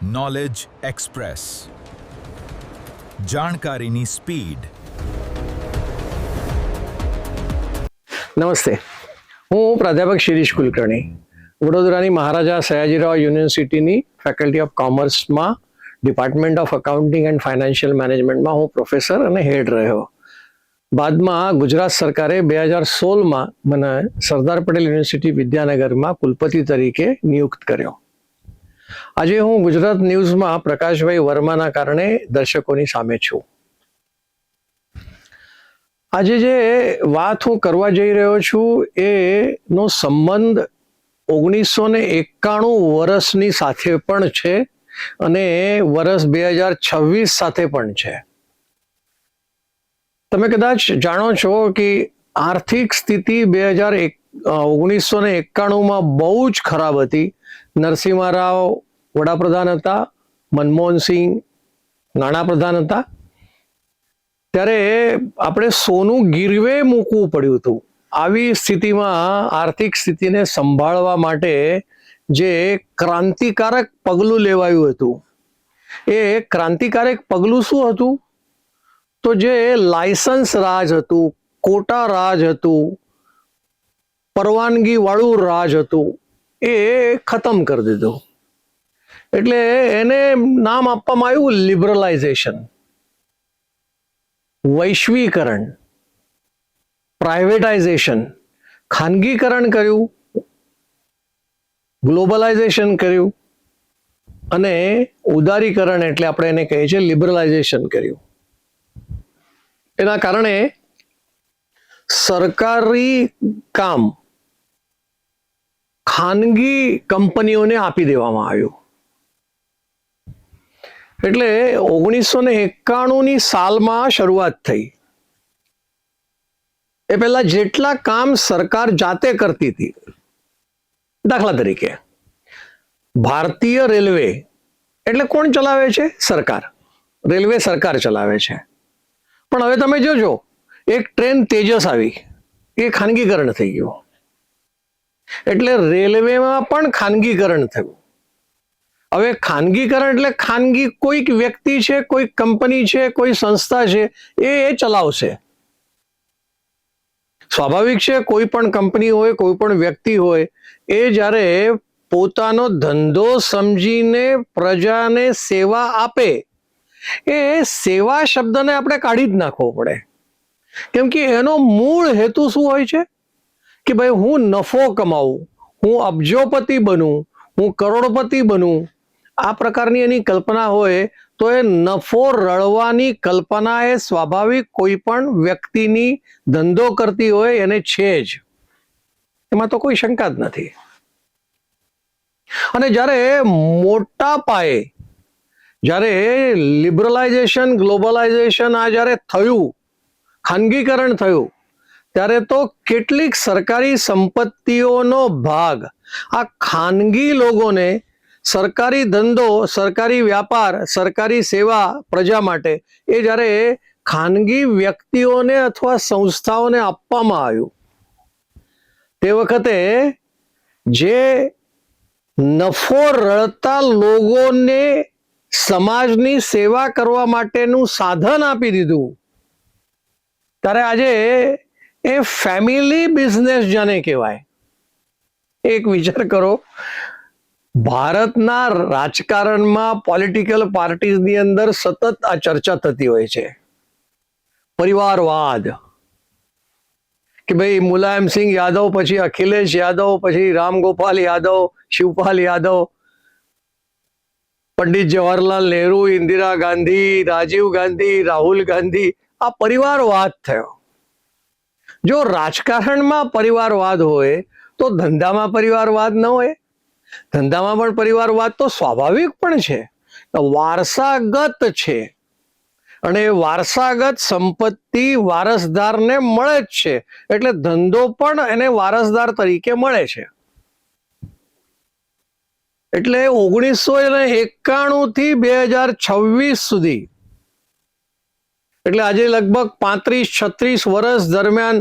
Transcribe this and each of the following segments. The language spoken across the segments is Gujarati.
નોલેજ એક્સપ્રેસ, જાણકારીની સ્પીડ. નમસ્તે, હું પ્રાધ્યાપક શિરીષ કુલકર્ણી, વડોદરાની મહારાજા સયાજીરાવ યુનિવર્સિટીની ફેકલ્ટી ઓફ કોમર્સમાં department of accounting and financial મેનેજમેન્ટમાં હું પ્રોફેસર અને હેડ રહ્યો. બાદમાં ગુજરાત સરકારે 2016માં મને સરદાર પટેલ યુનિવર્સિટી વિદ્યાનગરમાં કુલપતિ તરીકે નિયુક્ત કર્યો. આજે હું ગુજરાત ન્યૂઝમાં પ્રકાશભાઈ વર્માના કારણે દર્શકોની સામે છું. આજે જે વાત હું કરવા જઈ રહ્યો છું એનો સંબંધ 1991 વર્ષની સાથે પણ છે અને વર્ષ 2026 સાથે પણ છે. તમે કદાચ જાણો છો કે આર્થિક સ્થિતિ 1991માં બહુ જ ખરાબ હતી. નરસિંહ રાવ વડાપ્રધાન હતા, મનમોહનસિંહ નાણાપ્રધાન હતા. ત્યારે આપણે સોનું ગીરવે મૂકવું પડ્યું હતું. આવી સ્થિતિમાં આર્થિક સ્થિતિને સંભાળવા માટે જે ક્રાંતિકારક પગલું લેવાયું હતું, એ ક્રાંતિકારક પગલું શું હતું? તો જે લાયસન્સ રાજ હતું, કોટા રાજ હતું, પરવાનગી વાળું રાજ હતું, એ ખતમ કરી દીધું. એટલે એને નામ આપવામાં આવ્યું લિબરલાઇઝેશન, વૈશ્વિકરણ, પ્રાઇવેટાઇઝેશન. ખાનગીકરણ કર્યું, ગ્લોબલાઇઝેશન કર્યું અને ઉદારીકરણ એટલે આપણે એને કહીએ છીએ લિબરલાઇઝેશન કર્યું. એના કારણે સરકારી કામ ખાનગી કંપનીઓને આપી દેવામાં આવ્યું. એટલે 1991ની સાલમાં શરૂઆત થઈ. એ પહેલા જેટલા કામ સરકાર જાતે કરતી હતી, દાખલા તરીકે ભારતીય રેલવે એટલે કોણ ચલાવે છે? સરકાર. રેલવે સરકાર ચલાવે છે. પણ હવે તમે જોજો, એક ટ્રેન તેજસ આવી, એ ખાનગીકરણ થઈ ગયું. એટલે રેલવેમાં પણ ખાનગીકરણ થયું. હવે ખાનગીકરણ એટલે ખાનગી કોઈક વ્યક્તિ છે, કોઈ કંપની છે, કોઈ સંસ્થા છે, એ ચલાવશે. સ્વાભાવિક છે, કોઈ પણ કંપની હોય, કોઈ પણ વ્યક્તિ હોય, એ જ્યારે પોતાનો ધંધો સમજીને પ્રજાને સેવા આપે, એ સેવા શબ્દને આપણે કાઢી જ નાખવો પડે. કેમ કે એનો મૂળ હેતુ શું હોય છે? કે ભાઈ હું નફો કમાવું, હું અબજોપતિ બનું, હું કરોડપતિ બનું. આ પ્રકારની એની કલ્પના હોય તો એ નફો રળવાની કલ્પના એ સ્વાભાવિક કોઈ પણ વ્યક્તિની ધંધો કરતી હોય એને છે જ. એમાં તો કોઈ શંકા જ નથી. અને જ્યારે મોટા પાયે જ્યારે લિબરલાઇઝેશન, ગ્લોબલાઇઝેશન આ જ્યારે થયું, ખાનગીકરણ થયું, ત્યારે તો કેટલીક સરકારી સંપત્તિઓનો ભાગ આ ખાનગી લોકોને સરકારી ધંધો, સરકારી વ્યાપાર, સરકારી સેવા પ્રજા માટે એ જ્યારે ખાનગી વ્યક્તિઓને અથવા સંસ્થાઓને આપવામાં આવ્યું, તે વખતે જે નફો રળતા લોકોને સમાજની સેવા કરવા માટેનું સાધન આપી દીધું, ત્યારે આજે એ ફેમિલી બિઝનેસ જેને કહેવાય. એક વિચાર કરો, ભારતના રાજકારણમાં પોલિટિકલ પાર્ટીઝની અંદર સતત આ ચર્ચા થતી હોય છે, પરિવારવાદ. કે ભાઈ મુલાયમસિંહ યાદવ પછી અખિલેશ યાદવ પછી રામગોપાલ યાદવ, શિવપાલ યાદવ, પંડિત જવાહરલાલ નહેરુ, ઇન્દિરા ગાંધી, રાજીવ ગાંધી, રાહુલ ગાંધી, આ પરિવારવાદ થયો. જો રાજકારણમાં પરિવારવાદ હોય તો ધંધામાં પરિવારવાદ ન હોય? ધંધામાં પણ પરિવારવાદ તો સ્વાભાવિક પણ છે, વારસાગત છે. અને વારસાગત સંપત્તિ વારસદારને મળે જ છે, એટલે ધંધો પણ એને વારસદાર તરીકે મળે છે. એટલે 1991 થી 2026 સુધી, એટલે આજે લગભગ 35-36 વર્ષ દરમિયાન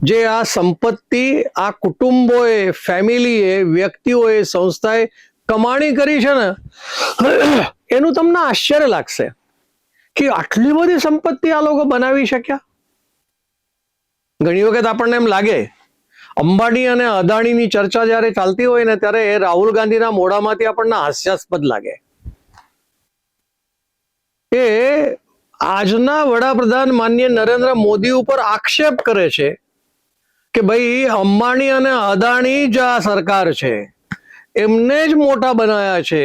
જે આ સંપત્તિ આ કુટુંબોએ, ફેમિલીએ, વ્યક્તિઓએ, સંસ્થાએ કમાણી કરી છે ને એનું તમને આશ્ચર્ય લાગશે કે આટલી બધી સંપત્તિ આ લોકો બનાવી શક્યા. ઘણી વખત આપણને એમ લાગે અંબાણી અને અદાણીની ચર્ચા જ્યારે ચાલતી હોય ને ત્યારે રાહુલ ગાંધીના મોઢામાંથી આપણને હાસ્યાસ્પદ લાગે. એ આજના વડાપ્રધાન માનનીય નરેન્દ્ર મોદી ઉપર આક્ષેપ કરે છે કે ભાઈ અંબાણી અને અદાણી જ આ સરકાર છે, એમને જ મોટા બનાવ્યા છે.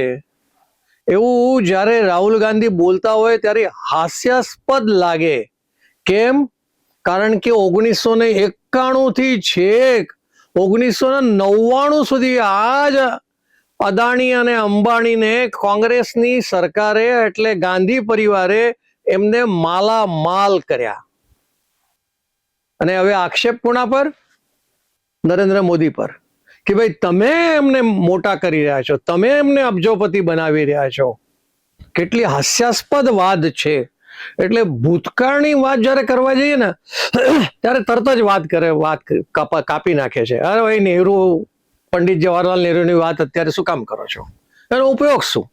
એવું જ્યારે રાહુલ ગાંધી બોલતા હોય ત્યારે હાસ્યાસ્પદ લાગે. કેમ? કારણ કે 1991 થી છેક 1999 સુધી આ જ અદાણી અને અંબાણીને કોંગ્રેસની સરકારે એટલે ગાંધી પરિવારે એમને માલામાલ કર્યા. અને હવે આક્ષેપ કોના પર? નરેન્દ્ર મોદી પર કે ભાઈ તમે એમને મોટા કરી રહ્યા છો, તમે એમને અબજોપતિ બનાવી રહ્યા છો. કેટલી હાસ્યાસ્પદ વાત છે. એટલે ભૂતકાળની વાત જ્યારે કરવા જઈએ ને ત્યારે તરત જ વાત કાપી નાખે છે. અરે ભાઈ નહેરુ, પંડિત જવાહરલાલ નહેરુની વાત અત્યારે શું કામ કરો છો? એનો ઉપયોગ શું?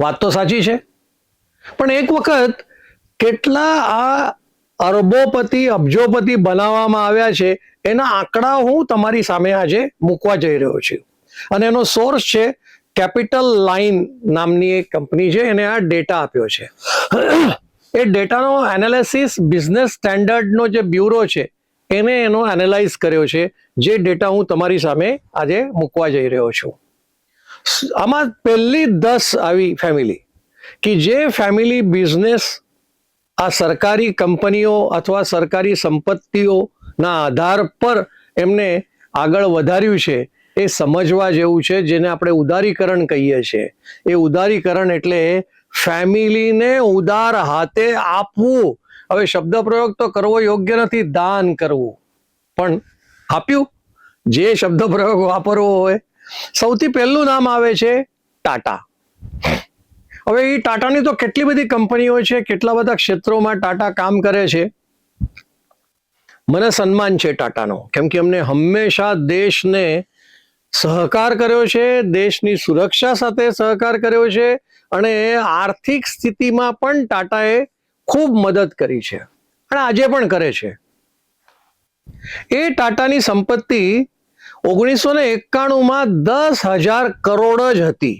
વાત તો સાચી છે, પણ એક વખત કેટલા આ અરબોપતિ અબજોપતિ બનાવવામાં આવ્યા છે એના આંકડા હું તમારી સામે આજે મૂકવા જઈ રહ્યો છું. અને એનો સોર્સ છે કેપિટલ લાઇન નામની એક કંપની છે, એને આ ડેટા આપ્યો છે. એ ડેટાનો એનાલિસિસ બિઝનેસ સ્ટેન્ડર્ડનો જે બ્યુરો છે એને એનો એનાલાઇઝ કર્યો છે, જે ડેટા હું તમારી સામે આજે મૂકવા જઈ રહ્યો છું. આમાં પહેલી 10 આવી ફેમિલી કે જે ફેમિલી બિઝનેસ આ સરકારી કંપનીઓ અથવા સરકારી સંપત્તિઓના આધાર પર એમને આગળ વધાર્યું છે એ સમજવા જેવું છે, જેને આપણે ઉદારીકરણ કહીએ છીએ. એ ઉદારીકરણ એટલે ફેમિલીને ઉદાર હાથે આપવું. હવે શબ્દ પ્રયોગ તો કરવો યોગ્ય નથી, દાન કરવું, પણ આપ્યું. જે શબ્દ પ્રયોગ વાપરવો હોય, સૌથી પહેલું નામ આવે છે ટાટા. હવે એ ટાટાની તો કેટલી બધી કંપનીઓ છે, કેટલા બધા ક્ષેત્રોમાં ટાટા કામ કરે છે. મને સન્માન છે ટાટાનો, કેમ કે એમને હંમેશા દેશને સહકાર કર્યો છે, દેશની સુરક્ષા સાથે સહકાર કર્યો છે, અને આર્થિક સ્થિતિમાં પણ ટાટાએ ખૂબ મદદ કરી છે અને આજે પણ કરે છે. એ ટાટાની સંપત્તિ 1991 10,000 કરોડ જ હતી.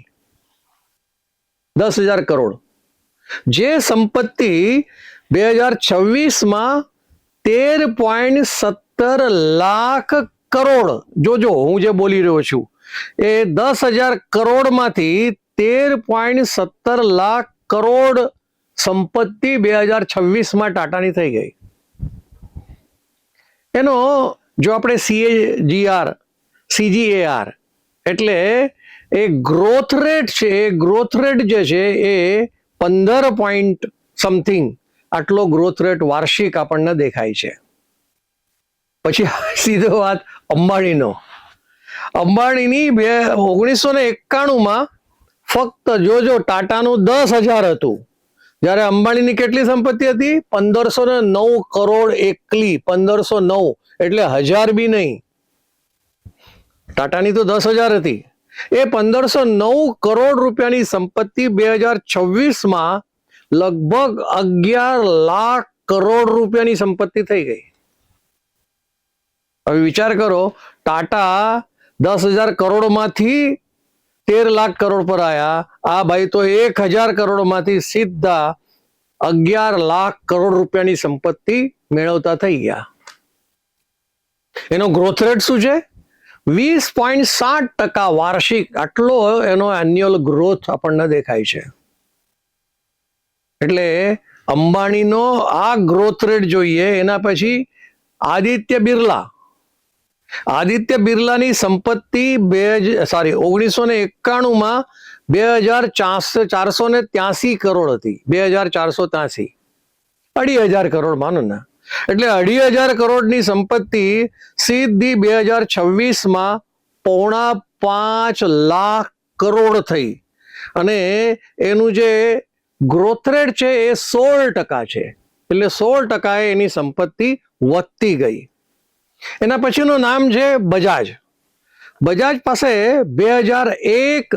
10,000 કરોડ. જે સંપત્તિ 2026 13.17 લાખ કરોડ, જોજો હું જે બોલી રહ્યો છું એ 10,000 કરોડમાંથી 13.17 લાખ કરોડ સંપત્તિ 2026 ટાટાની થઈ ગઈ. એનો જો આપણે CAGR એટલે એ ગ્રોથ રેટ છે, એ ગ્રોથ રેટ જે છે એ 15 પોઈન્ટ સમથિંગ આટલો ગ્રોથ રેટ વાર્ષિક આપણને દેખાય છે. પછી સીધો વાત અંબાણીનો. અંબાણીની 1991 ફક્ત જોજો ટાટાનું 10,000 હતું, જ્યારે અંબાણીની કેટલી સંપત્તિ હતી? 1509 કરોડ એકલી. 1509 એટલે 1000 બી નહીં. ટાટાની તો 10,000 હતી. એ 1509 કરોડ રૂપિયાની સંપત્તિ 2026 લગભગ 11 લાખ કરોડ રૂપિયાની સંપત્તિ થઈ ગઈ. હવે વિચાર કરો, ટાટા 10,000 કરોડમાંથી 13 લાખ કરોડ પર આયા. આ ભાઈ તો 1,000 કરોડમાંથી સીધા 11 લાખ કરોડ રૂપિયાની સંપત્તિ મેળવતા થઈ ગયા. એનો ગ્રોથ રેટ શું છે? 20.7% વાર્ષિક. આટલો એનો એન્યુઅલ ગ્રોથ આપણને દેખાય છે. એટલે અંબાણીનો આ ગ્રોથ રેટ જોઈએ. એના પછી આદિત્ય બિરલાની સંપત્તિ 1991 2,483 કરોડ હતી. 2,483, 2,500 કરોડ માનો ને. એટલે 2,500 કરોડની સંપત્તિ સીધી 2026 5.5 લાખ કરોડ થઈ. અને એનું જે ગ્રોથ રેટ છે એ 16% છે. એટલે 16% એની સંપત્તિ વધતી ગઈ. એના પછીનું નામ છે બજાજ. બજાજ પાસે 2001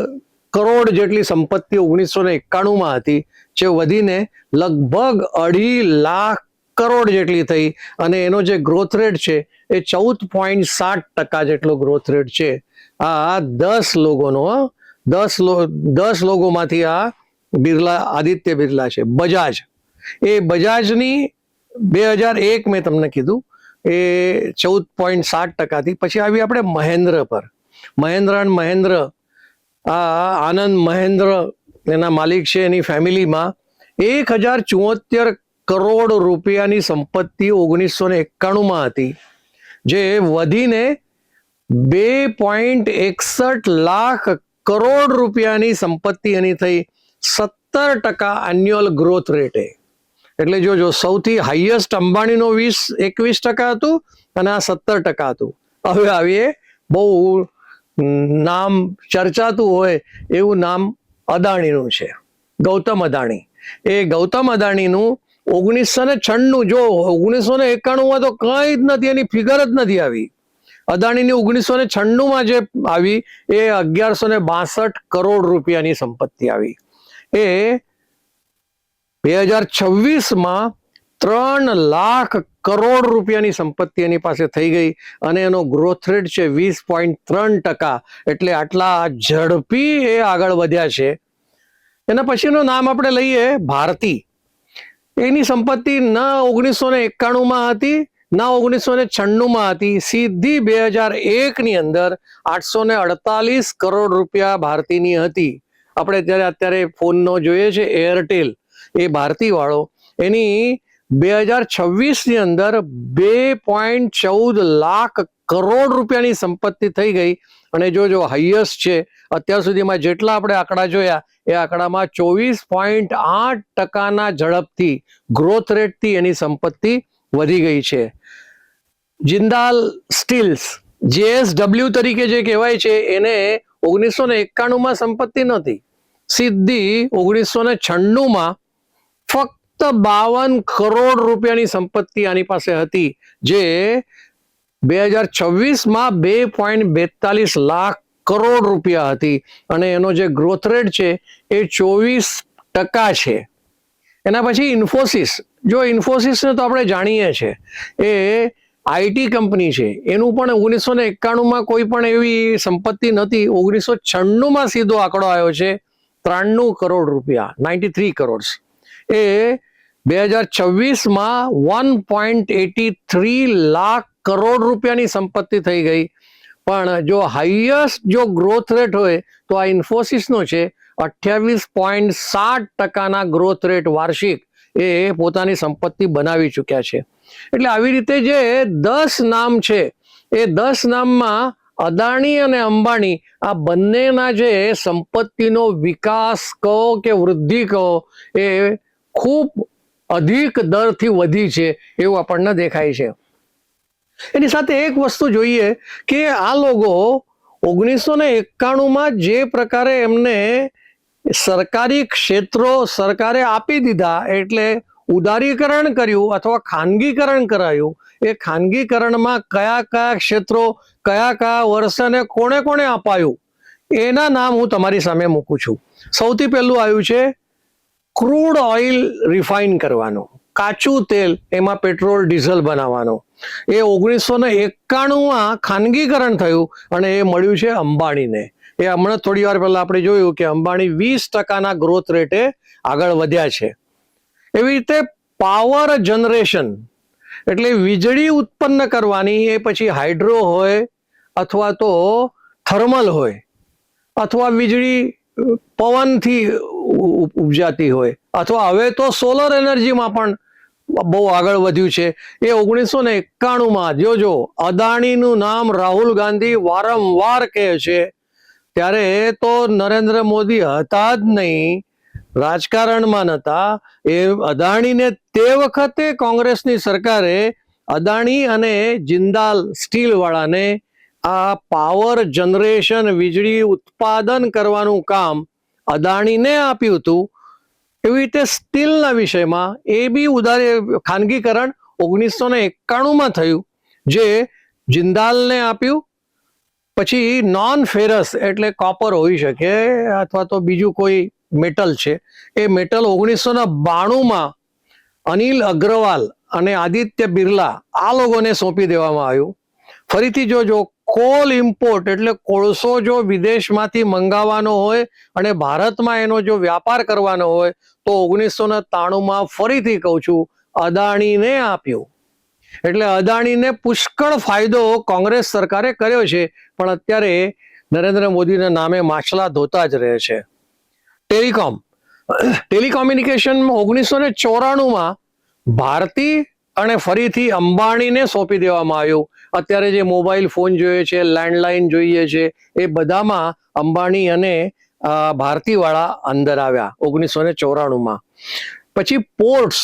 કરોડ જેટલી સંપત્તિ 1991 હતી, જે વધીને લગભગ 2.5 લાખ કરોડ જેટલી થઈ, અને એનો જે ગ્રોથ રેટ છે એ 14.7% જેટલો ગ્રોથ રેટ છે. આ 10 લોકોનો 10 લોકોમાંથી આ આદિત્ય બિરલા છે. બજાજ, એ બજાજની 2001 મેં તમને કીધું એ 14.7%થી. પછી આવી આપણે મહેન્દ્ર પર. મહેન્દ્ર આનંદ મહેન્દ્ર એના માલિક છે. એની ફેમિલીમાં 1074 કરોડ રૂપિયાની સંપત્તિ 1991 હતી, જે વધીને 2.61 લાખ કરોડ રૂપિયાની સંપત્તિ એની થઈ, 17% એન્યુઅલ ગ્રોથ રેટે. એટલે જોજો, સૌથી હાઈએસ્ટ અંબાણીનો 21% હતું અને આ 17% હતું. હવે આવીએ બહુ નામ ચર્ચાતું હોય એવું નામ અદાણીનું છે, ગૌતમ અદાણી. એ ગૌતમ અદાણીનું 1996, જો 1991 તો કંઈ જ નથી, એની ફિગર જ નથી આવી. અદાણીની 1996 જે આવી એ 1162 કરોડ રૂપિયાની સંપત્તિ આવી. એ 2026 3 લાખ કરોડ રૂપિયાની સંપત્તિ એની પાસે થઈ ગઈ, અને એનો ગ્રોથ રેટ છે 20.3%. એટલે આટલા ઝડપી એ આગળ વધ્યા છે. એના પછીનું નામ આપણે લઈએ ભારતી. એની સંપત્તિ ના 1991 હતી, ના 1996 હતી, સીધી 2001 અંદર 848 કરોડ રૂપિયા ભારતીની હતી. આપણે અત્યારે ફોનનો જોઈએ છે એરટેલ, એ ભારતી વાળો, એની 2026 અંદર 2.14 લાખ કરોડ રૂપિયાની સંપત્તિ થઈ ગઈ. અને જો હાઈએસ્ટ છે અત્યાર સુધીમાં જેટલા આપણે આંકડા જોયા એ આંકડામાં 24.8%ના ઝડપથી ગ્રોથ રેટથી એની સંપત્તિ વધી ગઈ છે. જિંદાલ સ્ટીલ્સ, JSW તરીકે જે કહેવાય છે, એને 1991 સંપત્તિ નહોતી, સીધી 1996 ફક્ત 52 કરોડ રૂપિયાની સંપત્તિ આની પાસે હતી, જે 2026 2.42 લાખ કરોડ રૂપિયા હતી, અને એનો જે ગ્રોથ રેટ છે એ 24% છે. એના પછી ઇન્ફોસિસ. જો ઇન્ફોસિસને તો આપણે જાણીએ છીએ, એ IT કંપની છે. એનું પણ 1991 કોઈ પણ એવી સંપત્તિ નથી. 1996 સીધો આંકડો આવ્યો છે 93 કરોડ રૂપિયા, 93 કરોડ. એ 2026 1.83 લાખ કરોડ રૂપિયાની સંપત્તિ થઈ ગઈ. પણ જો હાઈએસ્ટ જો ગ્રોથ રેટ હોય તો આ ઇન્ફોસિસનો છે, 28.7%ના ગ્રોથ રેટ વાર્ષિક એ પોતાની સંપત્તિ બનાવી ચૂક્યા છે. એટલે આવી રીતે જે 10 નામ છે, એ 10 નામમાં અદાણી અને અંબાણી આ બંનેના જે સંપત્તિનો વિકાસ કહો કે વૃદ્ધિ કહો, એ ખૂબ અધિક દરથી વધી છે એવું આપણને દેખાય છે. એની સાથે એક વસ્તુ જોઈએ કે આ લોકો 1991 જે પ્રકારે એમને સરકારી ક્ષેત્રો સરકારે આપી દીધા, એટલે ઉદારીકરણ કર્યું અથવા ખાનગીકરણ કરાયું. એ ખાનગીકરણમાં કયા કયા ક્ષેત્રો કયા વર્ષે અને કોણે અપાયું એના નામ હું તમારી સામે મૂકું છું. સૌથી પહેલું આવ્યું છે ક્રૂડ ઓઇલ રિફાઇન કરવાનું, કાચું તેલ, એમાં પેટ્રોલ ડીઝલ બનાવવાનું. એ 1991 ખાનગીકરણ થયું અને એ મળ્યું છે અંબાણીને. એ હમણાં થોડી વાર પહેલા આપણે જોયું કે અંબાણી 20%ના ગ્રોથ રેટે આગળ વધ્યા છે. એવી રીતે પાવર જનરેશન, એટલે વીજળી ઉત્પન્ન કરવાની, એ પછી હાઇડ્રો હોય અથવા તો થર્મલ હોય અથવા વીજળી પવનથી ઉપજાતી હોય, અથવા હવે તો સોલર એનર્જીમાં પણ બહુ આગળ વધ્યું છે. એ 1991 જોજો, અદાણીનું નામ રાહુલ ગાંધી વારંવાર કહે છે, ત્યારે તો નરેન્દ્ર મોદી હતા જ નહીં, રાજકારણમાં નહોતા. એ અદાણીને તે વખતે કોંગ્રેસની સરકારે અદાણી અને જિંદાલ સ્ટીલ વાળાને આ પાવર જનરેશન, વીજળી ઉત્પાદન કરવાનું કામ અદાણીને આપ્યું હતું. એવી રીતે સ્ટીલના વિષયમાં એ બી ખાનગીકરણ 1991 થયું, જે જિંદાલને આપ્યું પછી નોન ફેરસ એટલે કોપર હોઈ શકે અથવા તો બીજું કોઈ મેટલ છે. એ મેટલ 1992માં અનિલ અગ્રવાલ અને આદિત્ય બિરલા આ લોકોને સોંપી દેવામાં આવ્યું. ફરીથી જોજો, કોલ ઇમ્પોર્ટ એટલે કોળસો જો વિદેશમાંથી મંગાવવાનો હોય અને ભારતમાં એનો જો વ્યાપાર કરવાનો હોય તો 1993માં ફરીથી કહું છું અદાણીને આપ્યું. એટલે અદાણીને પુષ્કળ ફાયદો કોંગ્રેસ સરકારે કર્યો છે, પણ અત્યારે નરેન્દ્ર મોદીના નામે માછલા ધોતા જ રહે છે. ટેલિકોમ્યુનિકેશન 1994માં ભારતી અને ફરીથી અંબાણીને સોંપી દેવામાં આવ્યું. અત્યારે જે મોબાઈલ ફોન જોઈએ છે, લેન્ડલાઇન જોઈએ છે, એ બધામાં અંબાણી અને ભારતીવાળા અંદર આવ્યા 1994માં. પછી પોર્ટ્સ,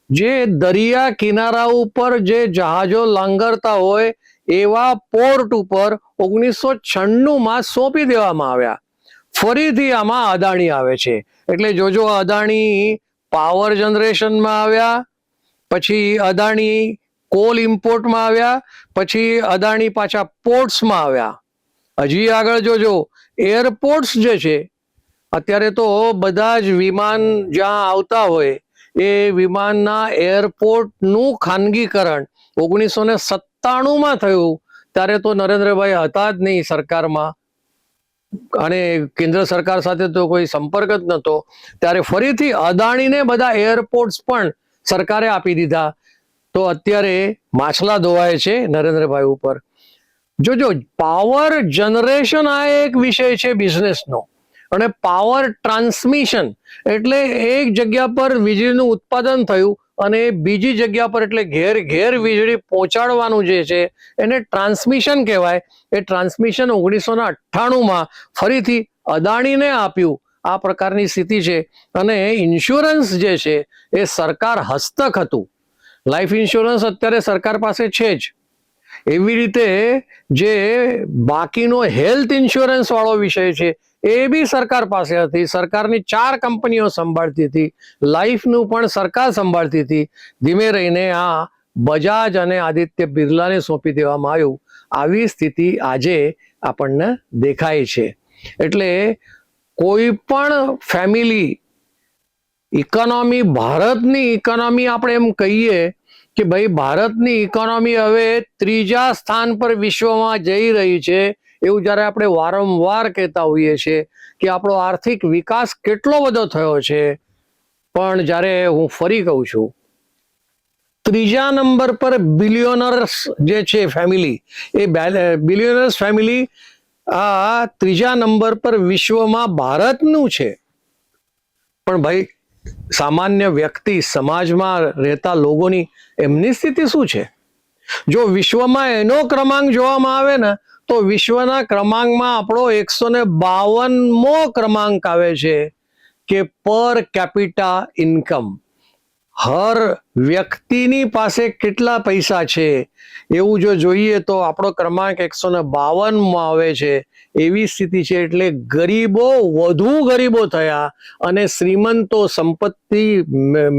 જે દરિયા કિનારા ઉપર જે જહાજો લાંગરતા હોય એવા પોર્ટ ઉપર 1996માં સોંપી દેવામાં આવ્યા. ફરીથી આમાં અદાણી આવે છે. એટલે જોજો, અદાણી પાવર જનરેશનમાં આવ્યા, પછી અદાણી કોલ ઇમ્પોર્ટમાં આવ્યા, પછી અદાણી પાછા પોર્ટ્સમાં આવ્યા. હજી આગળ જોજો, એરપોર્ટ્સ જે છે, અત્યારે તો બધા જ વિમાન જ્યાં આવતા હોય એ વિમાનના એરપોર્ટનું ખાનગીકરણ 1997માં થયું. ત્યારે તો નરેન્દ્રભાઈ હતા જ નહીં સરકારમાં અને કેન્દ્ર સરકાર સાથે તો કોઈ સંપર્ક જ નહોતો. ત્યારે ફરીથી અદાણીને બધા એરપોર્ટ્સ પણ સરકારે આપી દીધા. તો અત્યારે માછલા ધોવાય છે નરેન્દ્રભાઈ ઉપર. જોજો, પાવર જનરેશન આ એક વિષય છે બિઝનેસનો, અને પાવર ટ્રાન્સમિશન એટલે એક જગ્યા પર વીજળીનું ઉત્પાદન થયું અને બીજી જગ્યા પર એટલે ઘેર ઘેર વીજળી પહોંચાડવાનું જે છે એને ટ્રાન્સમિશન કહેવાય. એ ટ્રાન્સમિશન 1998માં ફરીથી અદાણીને આપ્યું. આ પ્રકારની સ્થિતિ છે. અને ઇન્સ્યોરન્સ જે છે એ સરકાર હસ્તક હતું. લાઈફ ઇન્સ્યોરન્સ અત્યારે સરકાર પાસે છે જ. એવી રીતે જે બાકીનો હેલ્થ ઇન્સ્યોરન્સ વાળો વિષય છે એ બી સરકાર પાસે હતી. સરકારની 4 કંપનીઓ સંભાળતી હતી. લાઈફનું પણ સરકાર સંભાળતી હતી. ધીમે રહીને આ બજાજ અને આદિત્ય બિરલાને સોંપી દેવામાં આવ્યું. આવી સ્થિતિ આજે આપણને દેખાય છે. એટલે કોઈ પણ ફેમિલી ઇકોનોમી, ભારતની ઇકોનોમી આપણે એમ કહીએ કે ભાઈ ભારતની ઇકોનોમી હવે 3જા સ્થાન પર વિશ્વમાં જઈ રહી છે, એવું જ્યારે આપણે વારંવાર કહેતા હોઈએ છીએ કે આપણો આર્થિક વિકાસ કેટલો બધો થયો છે, પણ જ્યારે હું ફરી કહું છું 3જા નંબર પર બિલિયોનર્સ જે છે ફેમિલી, એ બિલિયોનર્સ ફેમિલી આ 3જા નંબર પર વિશ્વમાં ભારતનું છે. પણ ભાઈ સામાન્ય વ્યક્તિ, સમાજમાં રહેતા લોકોની એમની સ્થિતિ શું છે? જો વિશ્વમાં એનો ક્રમાંક જોવામાં આવે ને તો વિશ્વના ક્રમાંકમાં આપણો 152મો ક્રમાંક આવે છે કે પર કેપિટા ઇન્કમ. હર વ્યક્તિની પાસે કેટલા પૈસા છે એવું જો જોઈએ તો આપણો ક્રમાંક 152માં આવે છે. એવી સ્થિતિ છે. એટલે ગરીબો વધુ ગરીબો થયા અને શ્રીમંતો, સંપત્તિ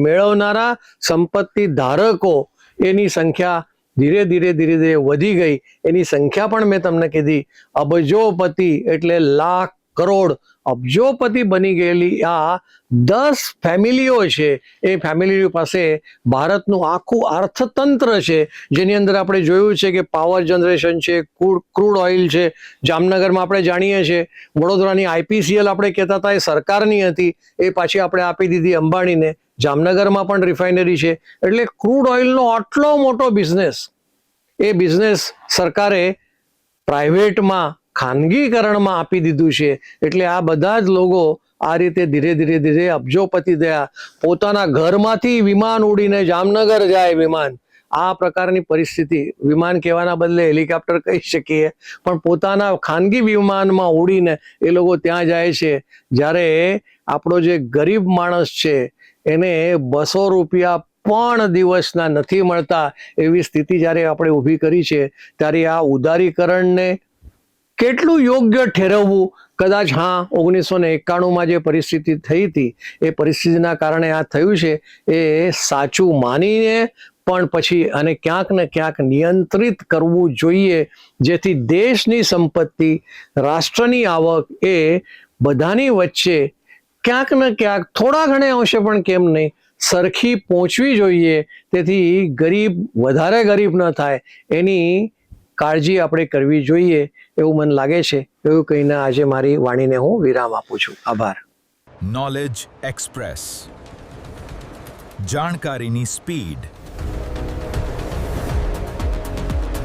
મેળવનારા, સંપત્તિ ધારકો, એની સંખ્યા ધીરે ધીરે વધી ગઈ. એની સંખ્યા પણ મેં તમને કીધી, અબજોપતિ એટલે લાખ કરોડ અબજોપતિ બની ગયેલી આ 10 ફેમિલીઓ છે. એ ફેમિલીઓ પાસે ભારતનું આખું અર્થતંત્ર છે, જેની અંદર આપણે જોયું છે કે પાવર જનરેશન છે, ક્રૂડ ઓઇલ છે. જામનગરમાં આપણે જાણીએ છીએ, વડોદરાની IPCL આપણે કહેતા હતા એ સરકારની હતી, એ પાછી આપણે આપી દીધી અંબાણીને. જામનગરમાં પણ રિફાઇનરી છે. એટલે ક્રૂડ ઓઇલનો આટલો મોટો બિઝનેસ, એ બિઝનેસ સરકારે પ્રાઇવેટમાં, ખાનગીકરણમાં આપી દીધું છે. એટલે આ બધા જ લોકો આ રીતે ધીરે ધીરે અબજોપતિ થયા. પોતાના ઘરમાંથી વિમાન ઉડીને જામનગર જાય વિમાન. આ પ્રકારની પરિસ્થિતિ, વિમાન કહેવાના બદલે હેલિકોપ્ટર કહી શકીએ, પણ પોતાના ખાનગી વિમાનમાં ઉડીને એ લોકો ત્યાં જાય છે. જ્યારે આપણો જે ગરીબ માણસ છે એને 200 રૂપિયા પણ દિવસના નથી મળતા. એવી સ્થિતિ જ્યારે આપણે ઊભી કરી છે, ત્યારે આ ઉદારીકરણને કેટલું યોગ્ય ઠેરવવું? કદાચ હા 1991માં જે પરિસ્થિતિ થઈ હતી એ પરિસ્થિતિના કારણે આ થયું છે એ સાચું માનીને પણ પછી અને ક્યાંક ને ક્યાંક નિયંત્રિત કરવું જોઈએ, જેથી દેશની સંપત્તિ, રાષ્ટ્રની આવક એ બધાની વચ્ચે ક્યાંક ને ક્યાંક થોડા ઘણે અંશે પણ કેમ નહીં સરખી પહોંચવી જોઈએ, તેથી ગરીબ વધારે ગરીબ ન થાય એની કાળજી આપણે કરવી જોઈએ એવું મને લાગે છે. એવું કહીને આજે મારી વાણીને હું વિરામ આપું છું. આભાર. Knowledge express. જાણકારીની સ્પીડ.